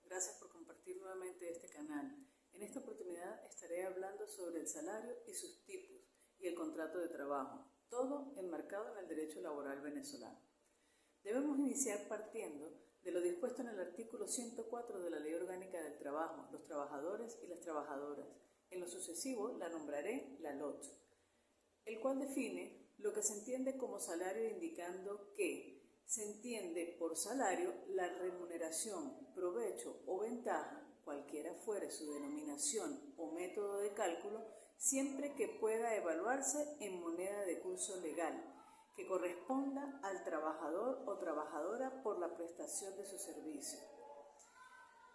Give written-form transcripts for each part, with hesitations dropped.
Gracias por compartir nuevamente este canal. En esta oportunidad estaré hablando sobre el salario y sus tipos y el contrato de trabajo, todo enmarcado en el derecho laboral venezolano. Debemos iniciar partiendo de lo dispuesto en el artículo 104 de la Ley Orgánica del Trabajo, los trabajadores y las trabajadoras. En lo sucesivo la nombraré la LOT, el cual define lo que se entiende como salario, indicando que se entiende por salario la remuneración, provecho o ventaja, cualquiera fuere su denominación o método de cálculo, siempre que pueda evaluarse en moneda de curso legal, que corresponda al trabajador o trabajadora por la prestación de su servicio.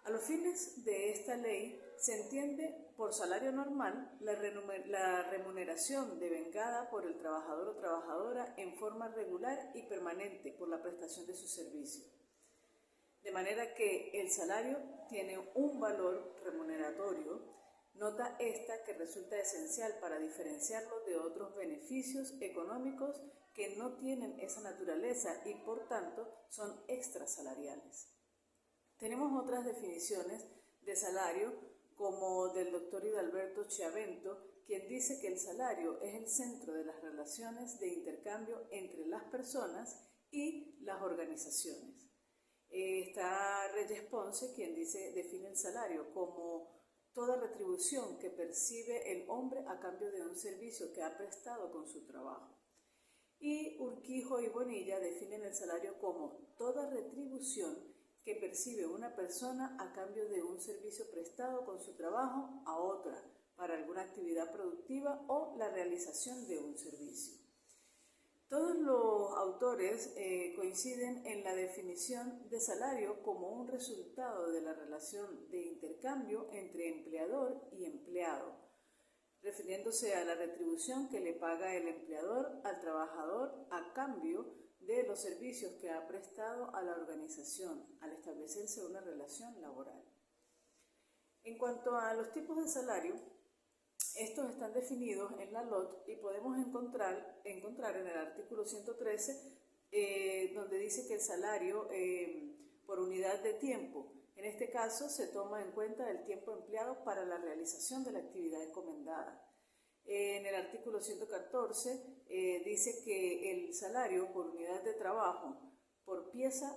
A los fines de esta ley se entiende por salario normal la remuneración devengada por el trabajador o trabajadora en forma regular y permanente por la prestación de su servicio. De manera que el salario tiene un valor remuneratorio, nota esta que resulta esencial para diferenciarlo de otros beneficios económicos que no tienen esa naturaleza y por tanto son extrasalariales. Tenemos otras definiciones de salario, como del doctor Hidalberto Chiavento, quien dice que el salario es el centro de las relaciones de intercambio entre las personas y las organizaciones. Está Reyes Ponce, quien define el salario como toda retribución que percibe el hombre a cambio de un servicio que ha prestado con su trabajo. Y Urquijo y Bonilla definen el salario como toda retribución que percibe una persona a cambio de un servicio prestado con su trabajo a otra para alguna actividad productiva o la realización de un servicio. Todos los autores coinciden en la definición de salario como un resultado de la relación de intercambio entre empleador y empleado, refiriéndose a la retribución que le paga el empleador al trabajador a cambio de los servicios que ha prestado a la organización al establecerse una relación laboral. En cuanto a los tipos de salario, estos están definidos en la LOT y podemos encontrar en el artículo 113 donde dice que el salario por unidad de tiempo, en este caso se toma en cuenta el tiempo empleado para la realización de la actividad encomendada. En el artículo 114 dice que el salario por unidad de trabajo, por pieza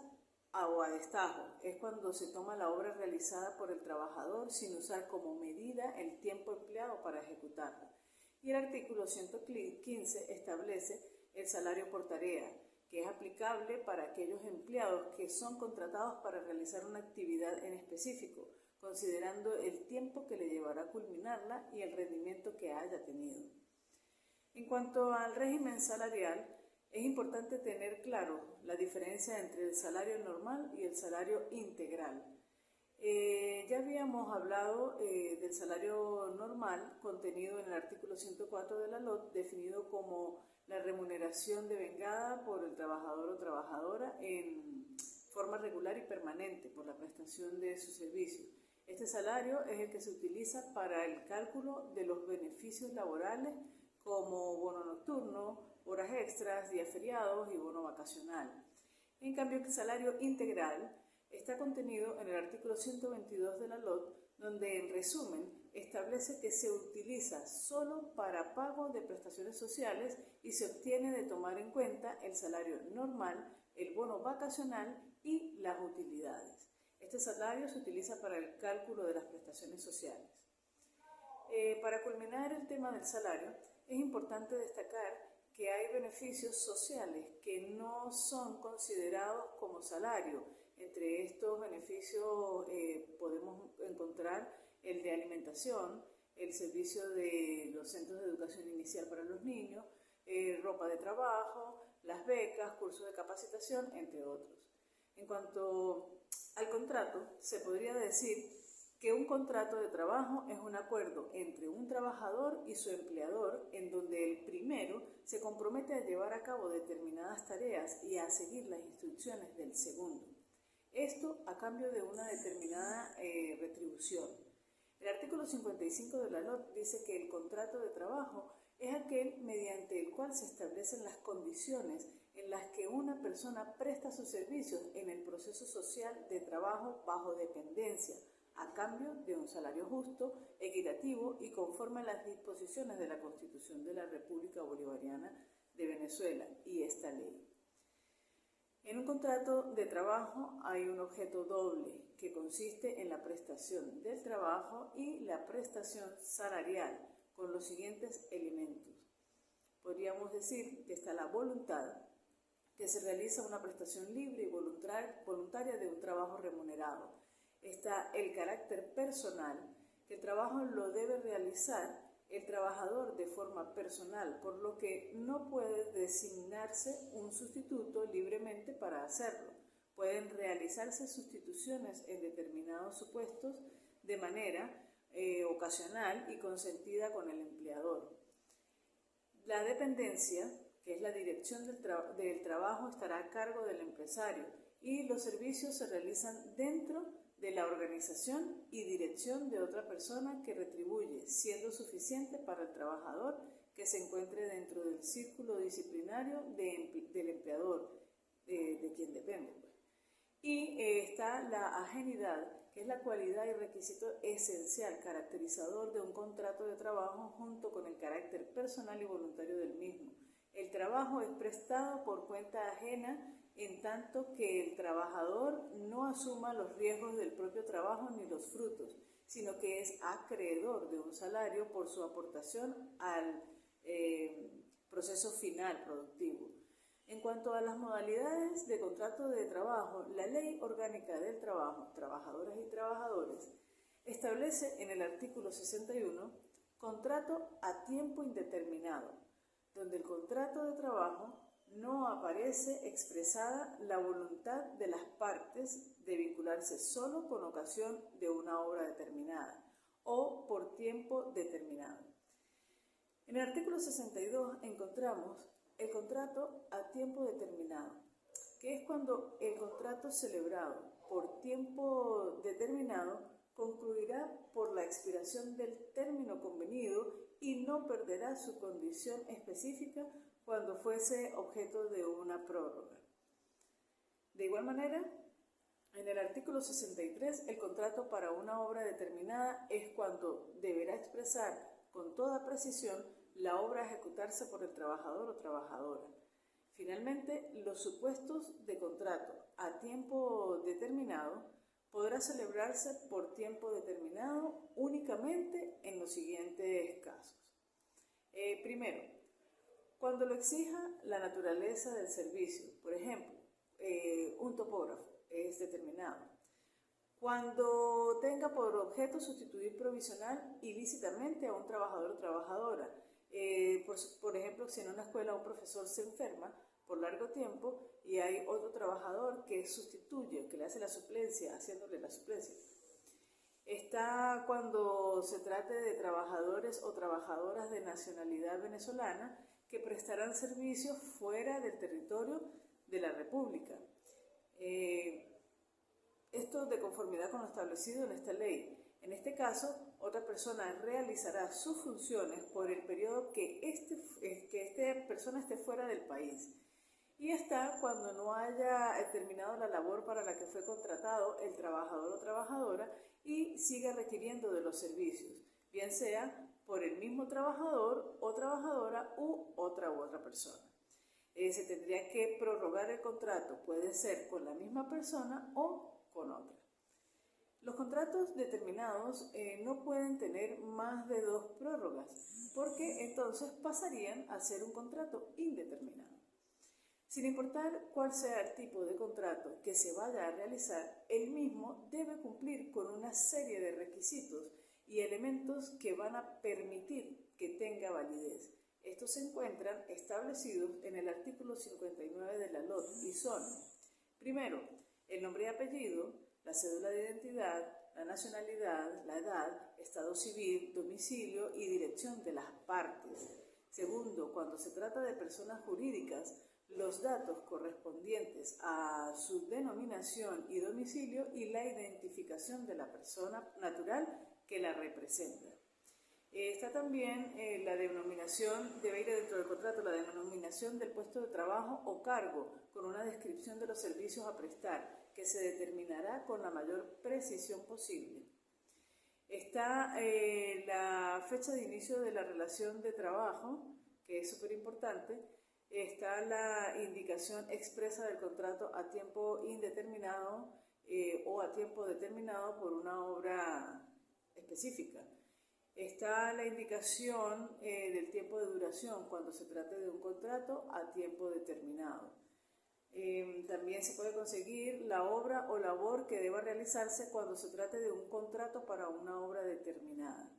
o a destajo, es cuando se toma la obra realizada por el trabajador sin usar como medida el tiempo empleado para ejecutarla. Y el artículo 115 establece el salario por tarea, que es aplicable para aquellos empleados que son contratados para realizar una actividad en específico, considerando el tiempo que le llevará a culminarla y el rendimiento que haya tenido. En cuanto al régimen salarial, es importante tener claro la diferencia entre el salario normal y el salario integral. Ya habíamos hablado del salario normal contenido en el artículo 104 de la LOT, definido como la remuneración devengada por el trabajador o trabajadora en forma regular y permanente por la prestación de su servicio. Este salario es el que se utiliza para el cálculo de los beneficios laborales como bono nocturno, horas extras, días feriados y bono vacacional. En cambio, el salario integral está contenido en el artículo 122 de la LOT, donde en resumen establece que se utiliza solo para pago de prestaciones sociales y se obtiene de tomar en cuenta el salario normal, el bono vacacional y las utilidades. Este salario se utiliza para el cálculo de las prestaciones sociales. Para culminar el tema del salario, es importante destacar que hay beneficios sociales que no son considerados como salario. Entre estos beneficios podemos encontrar el de alimentación, el servicio de los centros de educación inicial para los niños, ropa de trabajo, las becas, cursos de capacitación, entre otros. En cuanto al contrato, se podría decir que un contrato de trabajo es un acuerdo entre un trabajador y su empleador en donde el primero se compromete a llevar a cabo determinadas tareas y a seguir las instrucciones del segundo. Esto a cambio de una determinada retribución. El artículo 55 de la LOT dice que el contrato de trabajo es aquel mediante el cual se establecen las condiciones en en las que una persona presta sus servicios en el proceso social de trabajo bajo dependencia, a cambio de un salario justo, equitativo y conforme a las disposiciones de la Constitución de la República Bolivariana de Venezuela y esta ley. En un contrato de trabajo hay un objeto doble que consiste en la prestación del trabajo y la prestación salarial con los siguientes elementos. Podríamos decir que está la voluntad, que se realiza una prestación libre y voluntaria de un trabajo remunerado. Está el carácter personal, que el trabajo lo debe realizar el trabajador de forma personal, por lo que no puede designarse un sustituto libremente para hacerlo. Pueden realizarse sustituciones en determinados supuestos de manera ocasional y consentida con el empleador. La dependencia, que es la dirección del trabajo, estará a cargo del empresario y los servicios se realizan dentro de la organización y dirección de otra persona que retribuye, siendo suficiente para el trabajador que se encuentre dentro del círculo disciplinario del empleador, de quien depende. Y está la ajenidad, que es la cualidad y requisito esencial, caracterizador de un contrato de trabajo junto con el carácter personal y voluntario del mismo. El trabajo es prestado por cuenta ajena en tanto que el trabajador no asuma los riesgos del propio trabajo ni los frutos, sino que es acreedor de un salario por su aportación al proceso final productivo. En cuanto a las modalidades de contrato de trabajo, la Ley Orgánica del Trabajo, Trabajadoras y Trabajadores, establece en el artículo 61 contrato a tiempo indeterminado, donde el contrato de trabajo no aparece expresada la voluntad de las partes de vincularse solo con ocasión de una obra determinada o por tiempo determinado. En el artículo 62 encontramos el contrato a tiempo determinado, que es cuando el contrato celebrado por tiempo determinado concluirá por la expiración del término convenido y no perderá su condición específica cuando fuese objeto de una prórroga. De igual manera, en el artículo 63, el contrato para una obra determinada es cuando deberá expresar con toda precisión la obra a ejecutarse por el trabajador o trabajadora. Finalmente, los supuestos de contrato a tiempo determinado podrá celebrarse por tiempo determinado únicamente en los siguientes casos. Primero, cuando lo exija la naturaleza del servicio, por ejemplo, un topógrafo es determinado. Cuando tenga por objeto sustituir provisional ilícitamente a un trabajador o trabajadora, por ejemplo, si en una escuela un profesor se enferma por largo tiempo y hay otro trabajador que sustituye, que le hace la suplencia, haciéndole la suplencia. Está cuando se trate de trabajadores o trabajadoras de nacionalidad venezolana que prestarán servicios fuera del territorio de la República. Esto de conformidad con lo establecido en esta ley. En este caso, otra persona realizará sus funciones por el periodo que esta persona esté fuera del país. Y está cuando no haya terminado la labor para la que fue contratado el trabajador o trabajadora y siga requiriendo de los servicios, bien sea por el mismo trabajador o trabajadora u otra persona. Se tendría que prorrogar el contrato, puede ser con la misma persona o con otra. Los contratos determinados no pueden tener más de 2 prórrogas, porque entonces pasarían a ser un contrato indeterminado. Sin importar cuál sea el tipo de contrato que se vaya a realizar, el mismo debe cumplir con una serie de requisitos y elementos que van a permitir que tenga validez. Estos se encuentran establecidos en el artículo 59 de la LOT y son, primero, el nombre y apellido, la cédula de identidad, la nacionalidad, la edad, estado civil, domicilio y dirección de las partes. Segundo, cuando se trata de personas jurídicas, los datos correspondientes a su denominación y domicilio y la identificación de la persona natural que la representa. Está también la denominación, debe ir dentro del contrato, la denominación del puesto de trabajo o cargo, con una descripción de los servicios a prestar, que se determinará con la mayor precisión posible. Está la fecha de inicio de la relación de trabajo, que es súper importante. Está la indicación expresa del contrato a tiempo indeterminado o a tiempo determinado por una obra específica. Está la indicación del tiempo de duración cuando se trate de un contrato a tiempo determinado. También se puede conseguir la obra o labor que deba realizarse cuando se trate de un contrato para una obra determinada.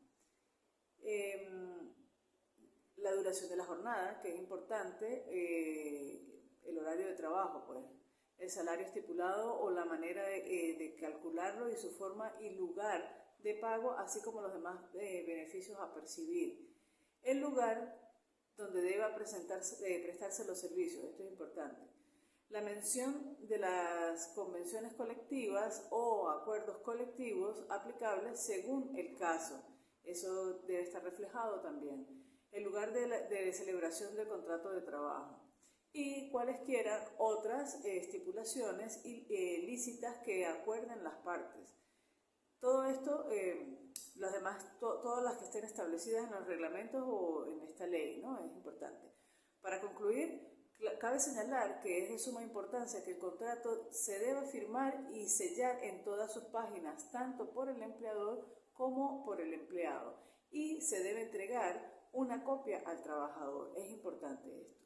La duración de la jornada, que es importante, el horario de trabajo, pues, el salario estipulado o la manera de calcularlo y su forma y lugar de pago, así como los demás beneficios a percibir. El lugar donde deba prestarse los servicios, esto es importante. La mención de las convenciones colectivas o acuerdos colectivos aplicables según el caso. Eso debe estar reflejado también. El lugar de celebración del contrato de trabajo. Y cualesquiera otras estipulaciones lícitas que acuerden las partes. Todo esto, las demás, todas las que estén establecidas en los reglamentos o en esta ley, ¿no? Es importante. Para concluir, cabe señalar que es de suma importancia que el contrato se deba firmar y sellar en todas sus páginas, tanto por el empleador como por el empleado, y se debe entregar una copia al trabajador. Es importante esto.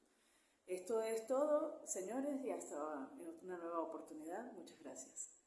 Esto es todo, señores, y hasta en una nueva oportunidad. Muchas gracias.